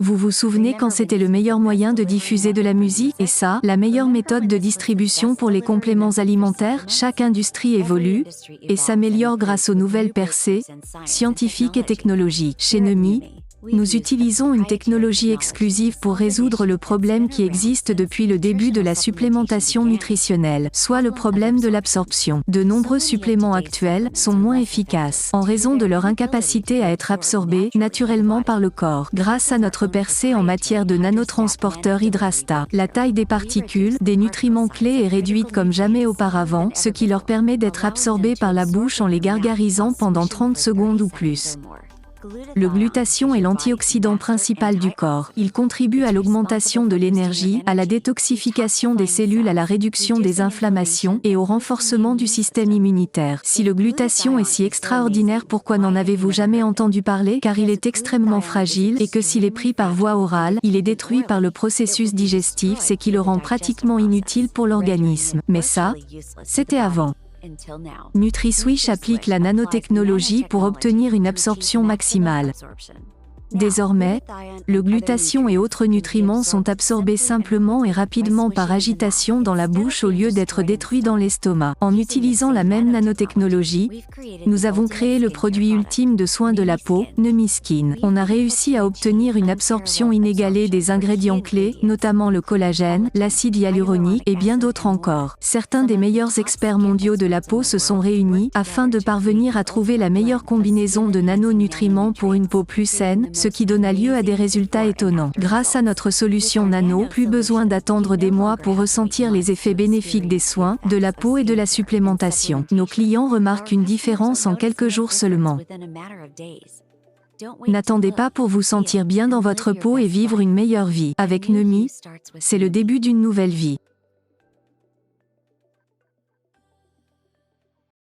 Vous vous souvenez quand c'était le meilleur moyen de diffuser de la musique? Et ça, la meilleure méthode de distribution pour les compléments alimentaires? Chaque industrie évolue et s'améliore grâce aux nouvelles percées scientifiques et technologiques. Chez Nemi, nous utilisons une technologie exclusive pour résoudre le problème qui existe depuis le début de la supplémentation nutritionnelle, soit le problème de l'absorption. De nombreux suppléments actuels sont moins efficaces, en raison de leur incapacité à être absorbés naturellement par le corps. Grâce à notre percée en matière de nanotransporteur Hydrasta, la taille des particules, des nutriments clés est réduite comme jamais auparavant, ce qui leur permet d'être absorbés par la bouche en les gargarisant pendant 30 secondes ou plus. Le glutathion est l'antioxydant principal du corps. Il contribue à l'augmentation de l'énergie, à la détoxification des cellules, à la réduction des inflammations et au renforcement du système immunitaire. Si le glutathion est si extraordinaire, pourquoi n'en avez-vous jamais entendu parler? Car il est extrêmement fragile et que s'il est pris par voie orale, il est détruit par le processus digestif, ce qui le rend pratiquement inutile pour l'organisme. Mais ça, c'était avant. NutriSwish applique la nanotechnologie pour obtenir une absorption maximale. Désormais, le glutathion et autres nutriments sont absorbés simplement et rapidement par agitation dans la bouche au lieu d'être détruits dans l'estomac. En utilisant la même nanotechnologie, nous avons créé le produit ultime de soins de la peau, Nemi Skin. On a réussi à obtenir une absorption inégalée des ingrédients clés, notamment le collagène, l'acide hyaluronique et bien d'autres encore. Certains des meilleurs experts mondiaux de la peau se sont réunis afin de parvenir à trouver la meilleure combinaison de nanonutriments pour une peau plus saine, ce qui donna lieu à des résultats étonnants. Grâce à notre solution nano, plus besoin d'attendre des mois pour ressentir les effets bénéfiques des soins, de la peau et de la supplémentation. Nos clients remarquent une différence en quelques jours seulement. N'attendez pas pour vous sentir bien dans votre peau et vivre une meilleure vie. Avec Nemi, c'est le début d'une nouvelle vie.